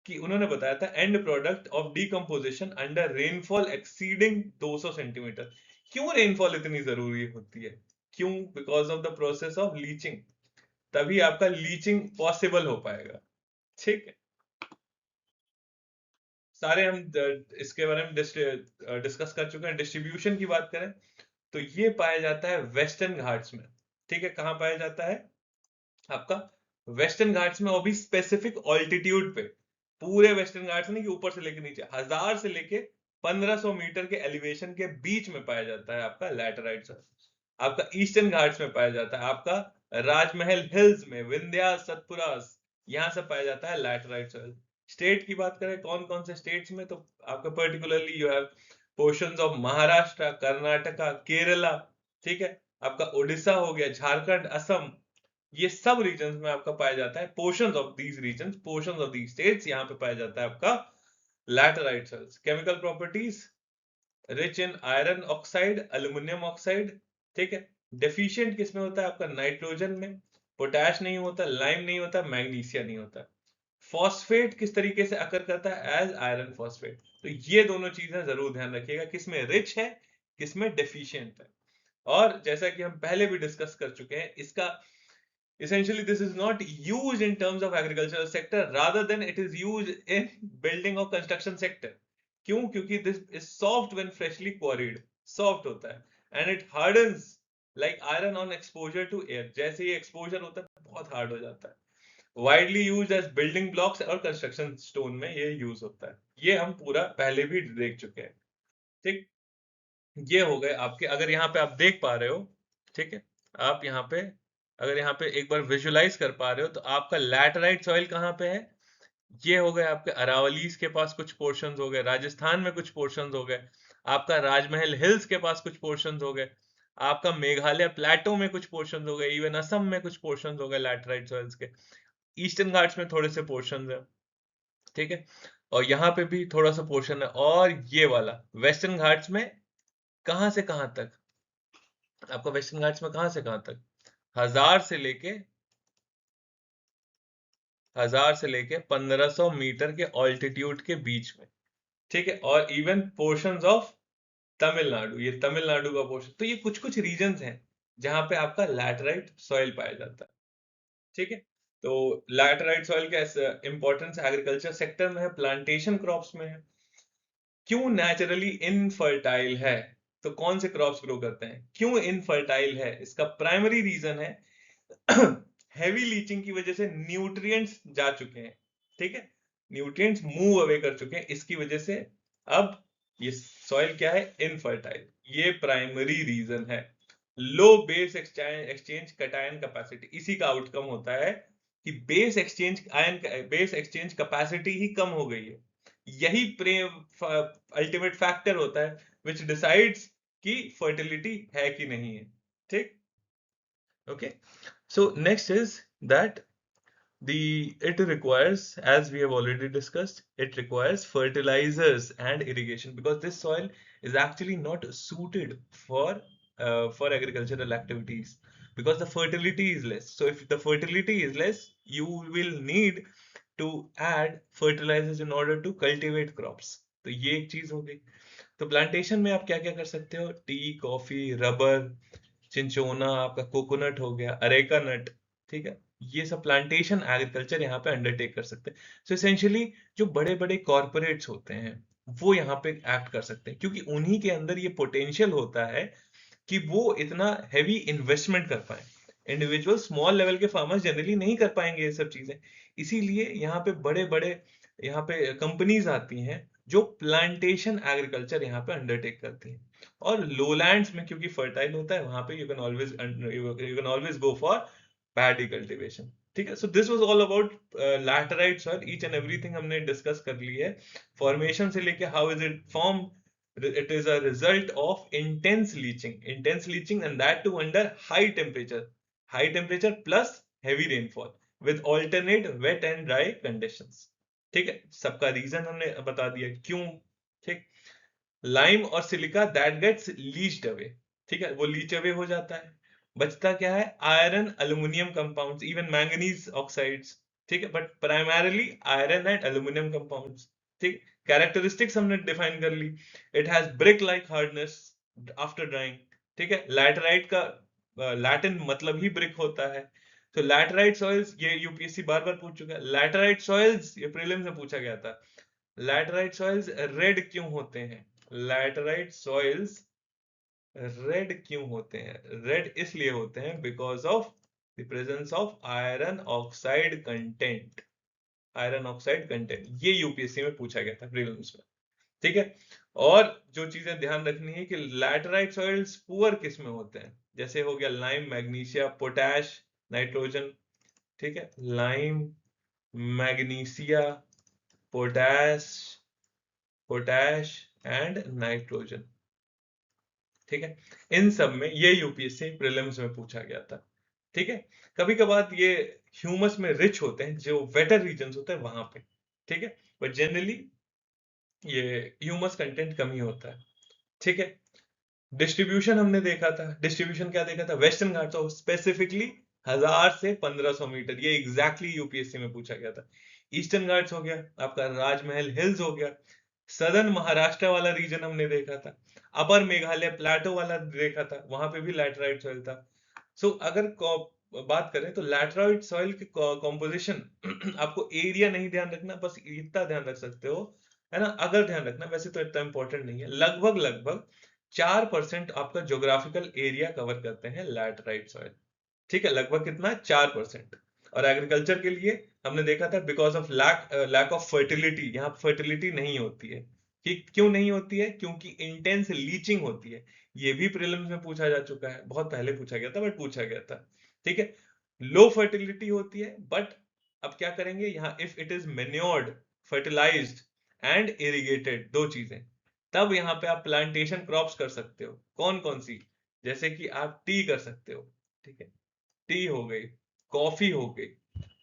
कि उन्होंने बताया था and product of decomposition under rainfall exceeding 200 centimetre. क्यों रेनफॉल इतनी जरूरी होती है? क्यों? Because of the process of leaching. तभी आपका लीचिंग पॉसिबल हो पाएगा। ठीक है, सारे हम इसके बारे में डिस्कस कर चुके हैं। डिस्ट्रीब्यूशन की बात करें तो ये पाया जाता है वेस्टर्न घाट्स में। ठीक है, कहां पाया जाता है? आपका वेस्टर्न घाट्स में, और भी स्पेसिफिक ऑल्टीट्यूड पे। पूरे वेस्टर्न घाट्स नहीं कि ऊपर से लेके नीचे, 1000 से लेके 1500 मीटर के एलिवेशन के बीच में पाया जाता है आपका लैटराइट सॉइल। आपका ईस्टर्न घाट्स में पाया जाता है, आपका राजमहल हिल्स में, विंध्या सतपुरा, यहां से पाया जाता है लैटराइट सॉइल। स्टेट की बात करें कौन कौन से स्टेट्स में, तो आपका particularly you have portions of Maharashtra, Karnataka, Kerala. ठीक है, आपका उड़ीसा हो गया, झारखंड, असम, ये सब रीजन्स में आपका पाया जाता है। Portions of these regions, portions of these states, यहाँ पे पाया जाता है आपका laterite soils. Chemical properties rich in iron oxide, aluminium oxide. ठीक है, डेफिशिएंट किसमें होता है? आपका नाइट्रोजन में, पोटैश नहीं होता, लाइम नहीं होता, मैग्नीशिया नहीं होता। फॉस्फेट किस तरीके से अकर करता है? As iron phosphate. तो ये दोनों चीजें जरूर ध्यान रखिएगा, किसमें रिच है, किसमें डेफिशिएंट है। और जैसा कि हम पहले भी डिस्कस कर चुके हैं, इसका essentially this is not used in terms of agricultural sector, rather than it is used in building or construction sector. क्यों? क्योंकि this is soft when freshly quarried, soft होता है, and it hardens like iron on exposure to air। जैसे ही exposure होता है बहुत hard हो जाता है। widely used as building blocks और construction stone में ये use होता है। ये हम पूरा पहले भी देख चुके हैं। ठीक, ये हो गए आपके, अगर यहाँ पे आप देख पा रहे हो। ठीक है, आप यहाँ पे अगर यहाँ पे एक बार विजुलाइज कर पा रहे हो तो आपका लैटराइट सॉइल कहाँ पे है? ये हो गए आपके अरावलीज के पास कुछ पोर्शंस हो गए, राजस्थान में कुछ पोर्शंस हो गए, आपका राजमहल हिल्स के पास कुछ पोर्शंस हो गए, आपका मेघालय प्लेटो में कुछ पोर्शंस हो गए, इवन असम में कुछ पोर्शंस हो गए लैटराइट सॉइल्स के। ईस्टर्न घाट्स में थोड़े से पोर्शंस है। ठीक है, और यहाँ पे भी थोड़ा सा पोर्शन है। और ये वाला वेस्टर्न घाट्स में कहां से कहां तक? आपका वेस्टर्न घाट्स में कहां से कहां तक? 1000 से लेके 1500 मीटर के ऑल्टीट्यूड के बीच में। ठीक है, और इवन पोर्शंस ऑफ तमिलनाडु, ये तमिलनाडु का पोर्शन। तो ये कुछ कुछ रीजन्स हैं जहां पे आपका लैटराइट सॉइल पाया जाता है। ठीक है, तो लैटराइट सॉइल का इंपॉर्टेंस एग्रीकल्चर सेक्टर में है, प्लांटेशन क्रॉप्स में है। क्यों नेचुरली इनफर्टाइल है? तो कौन से क्रॉप्स ग्रो करते हैं? क्यों इनफर्टाइल है? इसका प्राइमरी रीजन है हैवी लीचिंग की वजह से न्यूट्रिएंट्स जा चुके हैं। ठीक है, न्यूट्रिएंट्स मूव अवे कर चुके हैं, इसकी वजह से अब ये सॉइल क्या है? इनफर्टाइल। ये प्राइमरी रीजन है। लो बेस एक्सचेंज कटायन कैपेसिटी, इसी का आउटकम होता है कि बेस एक्सचेंज कैपेसिटी ही कम हो गई है। यही अल्टीमेट फैक्टर होता है विच डिसाइड्स कि फर्टिलिटी है कि नहीं है। ठीक, okay, so next is that it requires, as we have already discussed, it requires fertilizers and irrigation, because this soil is actually not suited for agricultural activities, because the fertility is less. So if the fertility is less, you will need to add fertilizers in order to cultivate crops. तो ये एक चीज हो गई। तो plantation में आप क्या क्या कर सकते हो? टी, कॉफी, रबर, चिंचोना, आपका कोकोनट हो गया, अरेका नट। ठीक है, ये सब प्लांटेशन एग्रीकल्चर यहाँ पे अंडरटेक कर सकते हैं। सो एसेंशियली जो बड़े बड़े कॉरपोरेट्स होते हैं वो यहाँ पे एक्ट कर सकते हैं, क्योंकि उन्हीं के अंदर ये पोटेंशियल होता है कि वो इतना हैवी इन्वेस्टमेंट कर पाए। इंडिविजुअल स्मॉल लेवल के फार्मर्स जनरली नहीं कर पाएंगे ये सब चीजें। इसीलिए यहाँ पे बड़े बड़े यहाँ पे कंपनीज आती हैं जो प्लांटेशन एग्रीकल्चर यहाँ पे अंडरटेक करती हैं। और लोलैंड्स में क्योंकि फर्टाइल होता है वहां पे you can always go for paddy cultivation. ठीक है, so this was all about laterite soil. Each and everything हमने डिस्कस कर ली है, फॉर्मेशन से लेके how is it form. It is a result of intense leaching, and that too under high temperature plus heavy rainfall with alternate wet and dry conditions। ठीक है, सबका reason हमने बता दिया क्यों। ठीक, लाइम और silica that gets leached away. ठीक है, वो लीच अवे हो जाता है। बचता क्या है, iron, aluminium compounds, even manganese oxides. ठीक है, but primarily iron and aluminium compounds. ठीक, कैरेक्टरिस्टिक्स हमने डिफाइन कर ली। It has brick like hardness after drying. ठीक है, लैटराइट का लैटिन मतलब ही ब्रिक होता है। तो लैटराइट सॉइल्स, ये यूपीएससी बार बार पूछ चुका है। लैटराइट सॉइल्स ये प्रीलिम्स में पूछा गया था। लैटराइट सॉइल्स रेड क्यों होते हैं? लैटराइट सॉइल्स रेड क्यों होते हैं? रेड इसलिए होते हैं because of the presence of iron oxide content. Iron oxide content ये यूपीएससी में पूछा गया था प्रीलिम्स में। ठीक है, और जो चीजें ध्यान रखनी है कि लैटराइट सॉइल्स पुअर किस में होते हैं, जैसे हो गया लाइम, मैग्नीशिया, पोटैश, नाइट्रोजन। ठीक है, lime, magnesia, potash, potash and nitrogen. ठीक है, इन सब में ये यूपीएससी प्रीलिम्स में पूछा गया था। ठीक है, कभी कभार ये ह्यूमस में रिच होते हैं, जो वेटर रीजन होते हैं वहां पे। ठीक है, बट जनरली ये ह्यूमस कंटेंट कम ही होता है। ठीक है, डिस्ट्रीब्यूशन हमने देखा था। डिस्ट्रीब्यूशन क्या देखा था, वेस्टर्न घाट्स ऑफ स्पेसिफिकली 1000 से 1500 मीटर, ये एग्जैक्टली यूपीएससी में पूछा गया था। ईस्टर्न घाट्स हो गया आपका, राजमहल हिल्स हो गया। सदर्न महाराष्ट्र वाला रीजन हमने देखा था। अपर मेघालय प्लेटो वाला देखा था, वहां पे भी लैटराइट सॉइल था। सो अगर बात करें तो लैटराइट सॉइल की कॉम्पोजिशन आपको एरिया नहीं ध्यान रखना, बस इतना ध्यान रख सकते हो, है ना। अगर ध्यान रखना, वैसे तो इतना इंपॉर्टेंट नहीं है। लगभग लगभग 4% आपका ज्योग्राफिकल एरिया कवर करते हैं लैटराइट सॉइल। ठीक है, लगभग कितना, 4%। और एग्रीकल्चर के लिए हमने देखा था because of lack of fertility, यहाँ फर्टिलिटी नहीं होती है। कि क्यों नहीं होती है, क्योंकि इंटेंस लीचिंग होती है। ये भी प्रीलिम्स में पूछा जा चुका है, बहुत पहले पूछा गया था बट पूछा गया था। ठीक है, लो फर्टिलिटी होती है, बट अब क्या करेंगे यहाँ, if it is manured, fertilised and irrigated, दो चीजें, तब यहाँ पे आप प्लांटेशन क्रॉप्स कर सकते हो। कौन कौन सी, जैसे कि आप टी कर सकते हो। ठीक है, टी हो गई, कॉफी हो गई,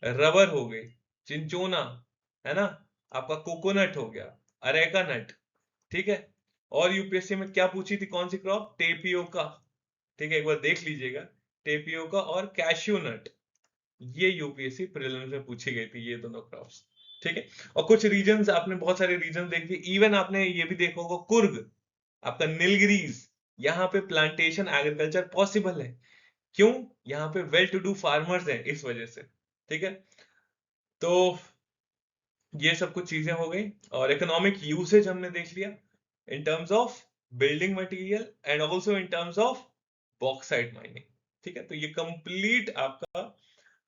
रबर हो गई, चिंचोना, है ना, आपका कोकोनट हो गया, अरेका नट। ठीक है, और यूपीएससी में क्या पूछी थी, कौन सी क्रॉप, टेपियोका। ठीक है, एक बार देख लीजिएगा, टेपियोका और कैश्यू नट, ये यूपीएससी प्रीलिम्स में पूछी गई थी, ये दोनों क्रॉप्स। ठीक है, और कुछ रीजन्स आपने बहुत सारे रीजन देखे, इवन आपने ये भी देखा होगा, कुर्ग, आपका नीलगिरीज, यहाँ पे प्लांटेशन एग्रीकल्चर पॉसिबल है। क्यों, यहाँ पे वेल टू डू फार्मर्स हैं इस वजह से। ठीक है, तो ये सब कुछ चीजें हो गई, और इकोनॉमिक यूसेज हमने देख लिया in terms of building material and also in terms of bauxite mining. ठीक है, तो ये कंप्लीट आपका,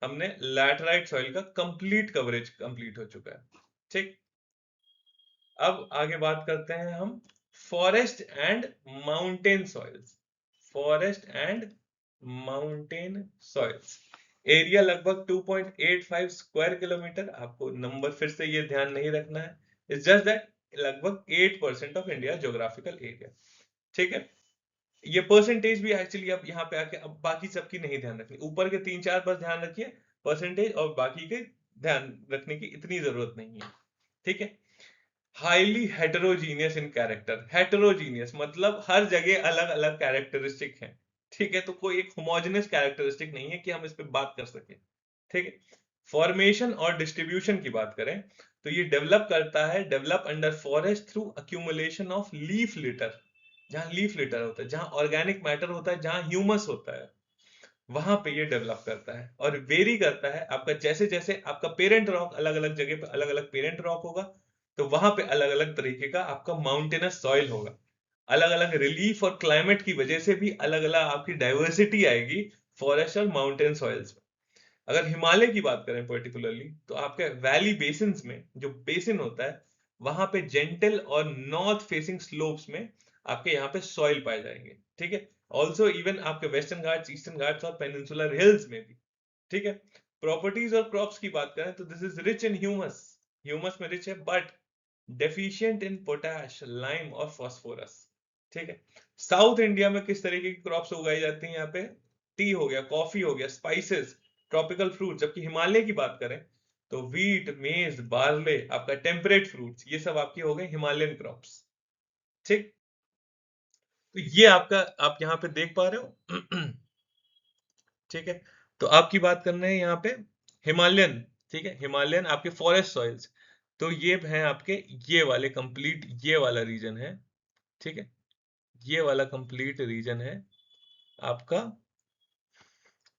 हमने लैटराइट सॉइल का कंप्लीट कवरेज कंप्लीट हो चुका है। ठीक, अब आगे बात करते हैं हम forest and mountain soils. Forest and mountain soils, area लगभग 2.85 स्क्वायर किलोमीटर। आपको नंबर फिर से ये ध्यान नहीं रखना है, इट्स जस्ट दैट लगभग 8% ऑफ इंडिया ज्योग्राफिकल एरिया। ठीक है, ये परसेंटेज भी एक्चुअली अब यहाँ पे आके, अब बाकी सबकी नहीं ध्यान रखनी, ऊपर के 3-4 बस ध्यान रखिए परसेंटेज, और बाकी के ध्यान रखने की इतनी जरूरत नहीं है। ठीक है, हाईली हेटेरोजीनियस इन कैरेक्टर। हेटेरोजीनियस मतलब हर जगह अलग अलग कैरेक्टरिस्टिक है। ठीक है, तो कोई एक होमोजेनियस कैरेक्टरिस्टिक नहीं है कि हम इस पे बात कर सके। ठीक है, फॉर्मेशन और डिस्ट्रीब्यूशन की बात करें तो ये डेवलप करता है, develop under forest through accumulation of leaf litre. जहां लीफ लिटर होता है, जहां ऑर्गेनिक मैटर होता है, जहां ह्यूमस होता है, वहां पे ये डेवलप करता है और वेरी करता है आपका, जैसे जैसे आपका पेरेंट रॉक अलग अलग जगह पे अलग अलग पेरेंट रॉक होगा, तो वहां पे अलग अलग तरीके का आपका माउंटेनस सॉइल होगा। अलग अलग रिलीफ और क्लाइमेट की वजह से भी अलग अलग आपकी डाइवर्सिटी आएगी फॉरेस्ट और माउंटेन सॉइल्स में। अगर हिमालय की बात करें पर्टिकुलरली, तो आपके वैली बेसिन्स में जो बेसिन होता है, वहां पे जेंटल और नॉर्थ फेसिंग स्लोप्स में आपके यहाँ पे सॉइल पाए जाएंगे। ठीक है, ऑल्सो इवन आपके वेस्टर्न घाट्स, ईस्टर्न घाट्स और पेनिनसुलर हिल्स में भी। ठीक है, प्रॉपर्टीज और क्रॉप्स की बात करें तो this is rich in humus, humus में रिच है, but deficient in potash, lime और फास्फोरस। ठीक है, साउथ इंडिया में किस तरीके की क्रॉप्स उगाई जाती हैं यहाँ पे? टी हो गया, कॉफी हो गया, स्पाइसेस, ट्रॉपिकल फ्रूट। जबकि हिमालय की बात करें तो वीट, मेज, बार्ले, आपका टेम्परेट फ्रूट्स, ये सब आपके हो गए हिमालयन क्रॉप्स। ठीक, तो ये आपका आप यहाँ पे देख पा रहे हो। ठीक है, तो आपकी बात करना है यहाँ पे हिमालयन। ठीक है, हिमालयन आपके फॉरेस्ट सॉइल्स, तो ये है आपके ये वाले कंप्लीट, ये वाला रीजन है। ठीक है, ये वाला कंप्लीट रीजन है आपका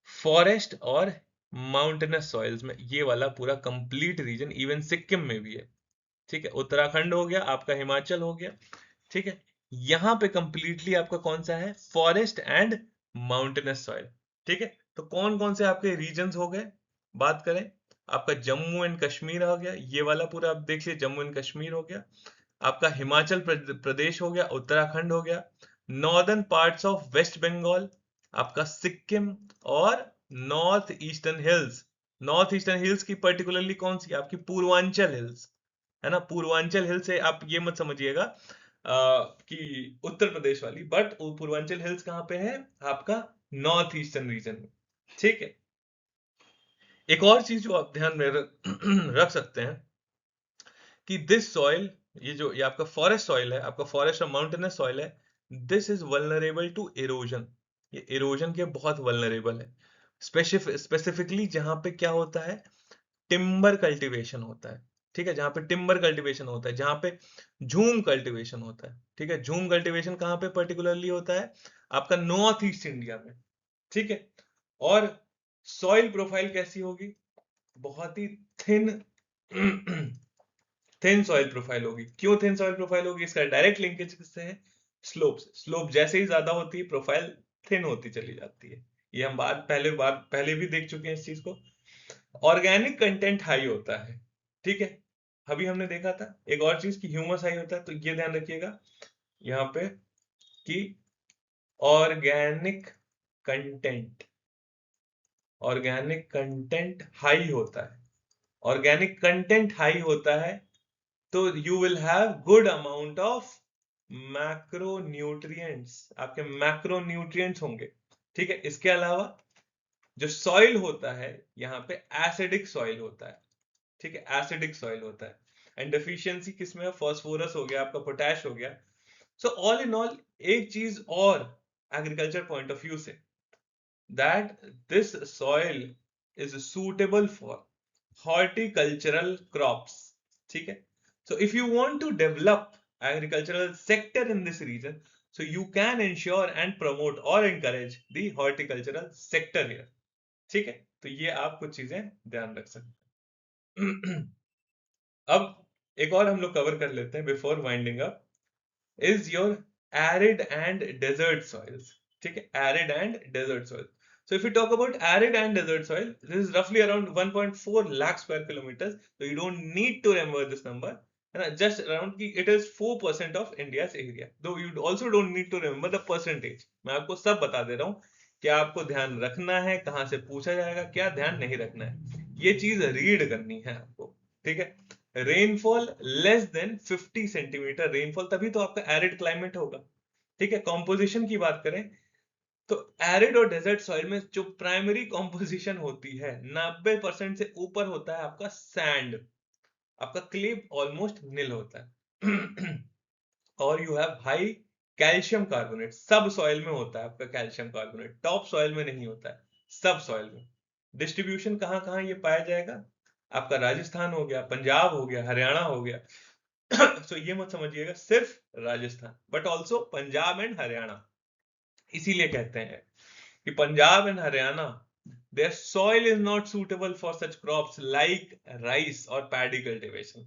फॉरेस्ट और माउंटेनस सॉइल्स में, ये वाला पूरा कंप्लीट रीजन इवन सिक्किम में भी है। ठीक है, उत्तराखंड हो गया आपका, हिमाचल हो गया। ठीक है, यहां पे कंप्लीटली आपका कौन सा है? Forest and mountainous soil. ठीक है, तो कौन कौन से आपके रीजन्स हो गए? बात करें, आपका जम्मू एंड कश्मीर हो गया, ये वाला पूरा आप देख लीजिए, जम्मू एंड कश्मीर हो गया। आपका हिमाचल प्रदेश हो गया, उत्तराखंड हो गया, northern parts of West Bengal, आपका सिक्किम, और north eastern hills. North eastern hills की पर्टिकुलरली कौन सी? आपकी पूर्वांचल हिल्स, है ना। पूर्वांचल हिल से आप ये मत समझिएगा कि उत्तर प्रदेश वाली, बट पूर्वांचल हिल्स कहाँ पे है? आपका नॉर्थ ईस्टर्न रीजन में। ठीक है, एक और चीज जो आप ध्यान में रख सकते हैं कि दिस सॉइल, ये आपका फॉरेस्ट सॉइल है, आपका फॉरेस्ट और माउंटेनस सॉइल है, this is vulnerable to erosion. ये इरोजन के बहुत वल्नरेबल है। स्पेसिफिकली जहां पे क्या होता है? टिम्बर कल्टीवेशन होता है। ठीक है, जहां पे टिम्बर कल्टीवेशन होता है, जहां पे झूम कल्टीवेशन होता है। ठीक है, झूम कल्टीवेशन कहां पे पर्टिकुलरली होता है? आपका नॉर्थ ईस्ट इंडिया में। ठीक है, और सॉइल प्रोफाइल कैसी होगी? बहुत ही थिन थिन सॉइल प्रोफाइल होगी। क्यों थिन सॉइल प्रोफाइल होगी? इसका डायरेक्ट लिंकेज किससे है? स्लोप से। स्लोप जैसे ही ज्यादा होती है, प्रोफाइल थिन होती चली जाती है। ये हम बात पहले भी देख चुके हैं इस चीज को। ऑर्गेनिक कंटेंट हाई होता है। ठीक है, अभी हमने देखा था एक और चीज की ह्यूमस हाई होता है, तो ये ध्यान रखिएगा यहाँ पे कि organic content, organic content high होता है। ऑर्गेनिक कंटेंट हाई होता है तो you will have good amount of macronutrients, आपके मैक्रोन्यूट्रिएंट्स होंगे। ठीक है, इसके अलावा जो सॉइल होता है यहाँ पे एसिडिक सॉइल होता है। ठीक है, एसिडिक सॉइल होता है, एंड डेफिशिएंसी किसमें है? फास्फोरस हो गया, आपका पोटैश हो गया। सो ऑल इन ऑल, एक चीज और एग्रीकल्चर पॉइंट ऑफ व्यू से, that this soil is suitable for horticultural crops. ठीक है, so if you want to develop agricultural sector in this region, so you can ensure and promote or encourage the horticultural sector here. ठीक है, तो ये आप कुछ चीजें ध्यान रख सकते हैं। अब एक और हम लोग कवर कर लेते हैं before winding up, is your arid and desert soils. ठीक है, arid and desert soil. So if we talk about arid and desert soil, this is roughly around 1.4 lakh square kilometers. So you don't need to remember this number. है ना, just around कि it is 4% of India's area. Though you also don't need to remember the percentage. मैं आपको सब बता दे रहा हूँ क्या आपको ध्यान रखना है, कहाँ से पूछा जाएगा, क्या ध्यान नहीं रखना है, ये चीज रीड करनी है आपको। ठीक है, rainfall less than 50 centimetre rainfall, तभी तो आपका एरिड क्लाइमेट होगा। ठीक है, कॉम्पोजिशन की बात करें तो एरिड और डेजर्ट सॉइल में जो प्राइमरी कॉम्पोजिशन होती है 90% से ऊपर होता है आपका सैंड, आपका क्ले ऑलमोस्ट नील होता है। और you have high calcium carbonate, सब सॉइल में होता है आपका कैल्शियम कार्बोनेट, टॉप सॉइल में नहीं होता है, सब सॉइल में। डिस्ट्रीब्यूशन कहां कहां ये पाया जाएगा? आपका राजस्थान हो गया, पंजाब हो गया, हरियाणा हो गया। सो ये मत समझिएगा सिर्फ Rajasthan, but also Punjab and Haryana. इसीलिए कहते हैं कि Punjab and Haryana their soil is not suitable for such crops like rice or paddy cultivation.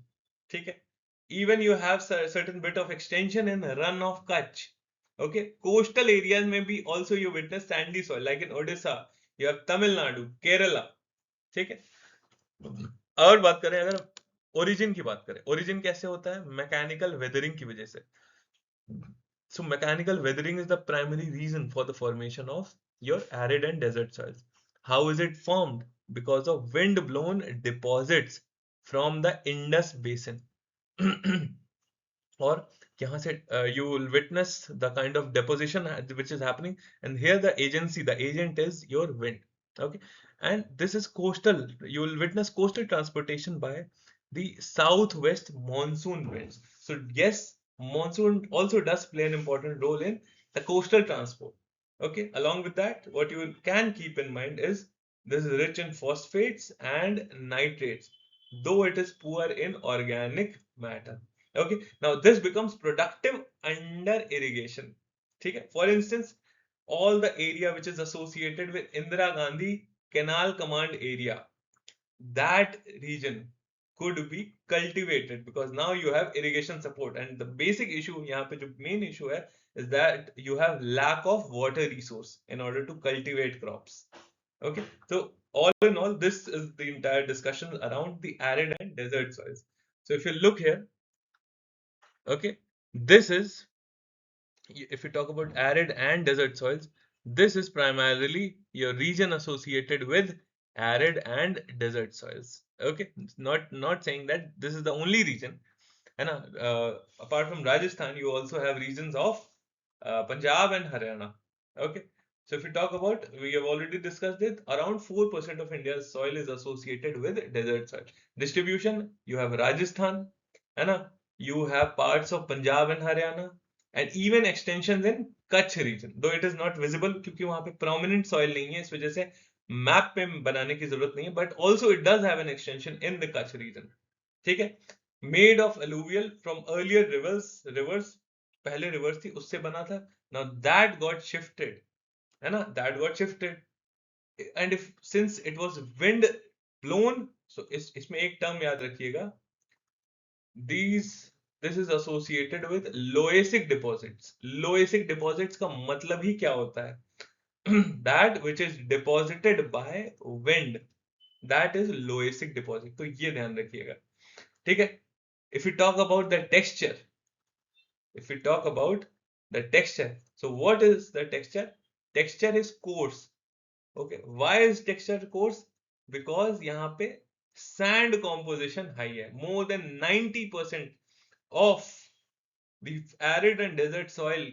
ठीक है, even you have certain bit of extension in run of Kutch. Okay, coastal areas में भी also you witness sandy soil like in Odisha, you have Tamil Nadu, Kerala. ठीक है, और बात करें अगर ओरिजिन की बात करें, ओरिजिन कैसे होता है? मैकेनिकल वेदरिंग की वजह से. So mechanical weathering is the primary reason for the formation of your arid and desert soils. How is it formed? Because of wind blown deposits from the Indus basin. Or यहाँ से you will witness the kind of deposition which is happening, and here the agent is your wind. Okay, and this is coastal. You will witness coastal transportation by the southwest monsoon winds. So yes, monsoon also does play an important role in the coastal transport. Okay, along with that, what you can keep in mind is this is rich in phosphates and nitrates, though it is poor in organic matter. Okay, now this becomes productive under irrigation. Okay, for instance, all the area which is associated with Indira Gandhi Canal Command area, that region could be cultivated because now you have irrigation support. And the basic issue यहाँ पे जो main issue है is that you have lack of water resource in order to cultivate crops. Okay, so all in all, this is the entire discussion around the arid and desert soils. So if you look here, okay, this is, if you talk about arid and desert soils, this is primarily your region associated with arid and desert soils. Okay, not saying that this is the only region. And apart from Rajasthan, you also have regions of Punjab and Haryana. Okay, so if you talk about, we have already discussed it, around 4% of India's soil is associated with desert soil. Distribution, you have Rajasthan, and you have parts of Punjab and Haryana, and even extensions in Kutch region, though it is not visible क्योंकि वहां पे prominent soil नहीं है, इस वजह से map पे बनाने की जरूरत नहीं है, but also it does have an extension in the Kutch region. ठीक है, made of alluvial from earlier rivers, पहले rivers थी उससे बना था. Now that got shifted, है ना, that got shifted, and if since it was wind blown, so इसमें एक term याद रखिएगा, this is associated with loessic deposits. Loessic deposits का मतलब ही क्या होता है? that which is deposited by wind, that is loessic deposit. तो ये ध्यान रखिएगा, ठीक है. If we talk about the texture, so what is the texture? Texture is coarse. Okay, why is texture coarse? Because यहाँ पे sand composition high है. More than 90% of the arid and desert soil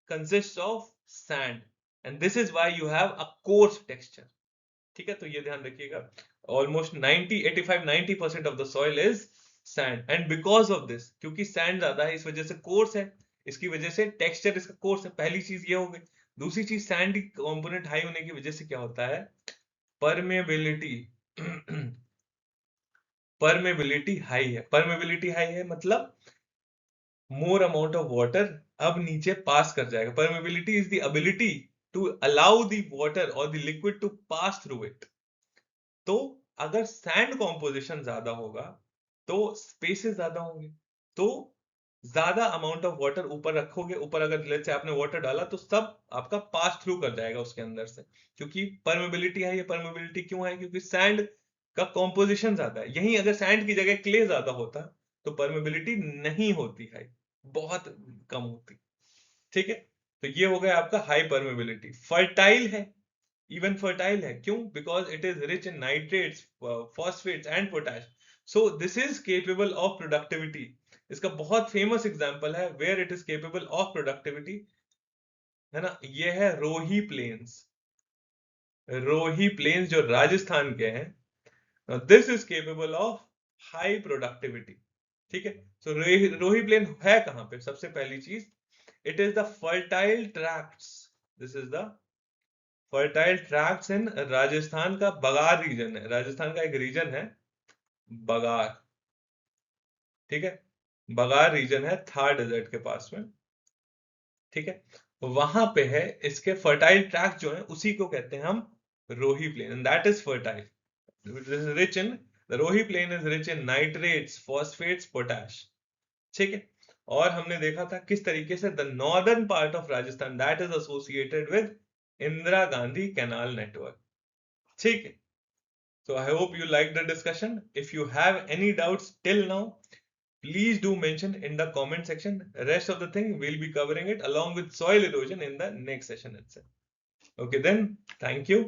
consists of sand, and this is why you have a coarse texture. ठीक है, तो ये ध्यान रखिएगा. Almost 85-90% of the soil is sand, and because of this, क्योंकि sand ज्यादा है, इस वजह से coarse है, इसकी वजह से texture इसका coarse है. पहली चीज ये हो गई. दूसरी चीज, sand component high होने की वजह से क्या होता है? Permeability permeability high है. Permeability high है मतलब more amount of water अब नीचे पास कर जाएगा. Permeability is the ability to allow the water or the liquid to pass through it. तो अगर sand composition ज्यादा होगा तो spaces ज्यादा होंगे, तो ज्यादा amount of water ऊपर रखोगे, ऊपर अगर लेट्स से आपने water डाला तो सब आपका pass through कर जाएगा उसके अंदर से, क्योंकि permeability है. ये permeability क्यों है? क्योंकि sand का composition ज्यादा है. यहीं अगर sand की जगह clay ज्यादा होता तो permeability नहीं होती है, बहुत कम होती. ठीक है, तो ये हो गया आपका हाई परमेबिलिटी. फर्टाइल है, इवन फर्टाइल है, क्यों? Because it is rich in nitrates, phosphates and potash. So this is capable of productivity. इसका बहुत फेमस एग्जांपल है where it is capable of productivity, है ना, ये है रोही प्लेन्स. रोही प्लेन्स जो राजस्थान के हैं, this is capable of high productivity. ठीक है, सो रोही प्लेन है कहां पे? सबसे पहली चीज, it is the fertile tracts. This is the fertile tracts in Rajasthan का बगार रीजन है. राजस्थान का एक रीजन है बगार, ठीक है, बगार रीजन है थार डेजर्ट के पास में. ठीक है, वहां पे है इसके फर्टाइल ट्रैक जो है उसी को कहते हैं हम Rohi plain, and that is fertile, rich in, the Rohi plain is rich in nitrates, phosphates, potash. ठीक है, और हमने देखा था किस तरीके से the northern part of Rajasthan that is associated with Indira Gandhi canal network. ठीक है, so I hope you liked the discussion. If you have any doubts till now, please do mention in the comment section. Rest of the thing we'll be covering it along with soil erosion in the next session itself. Okay then, thank you.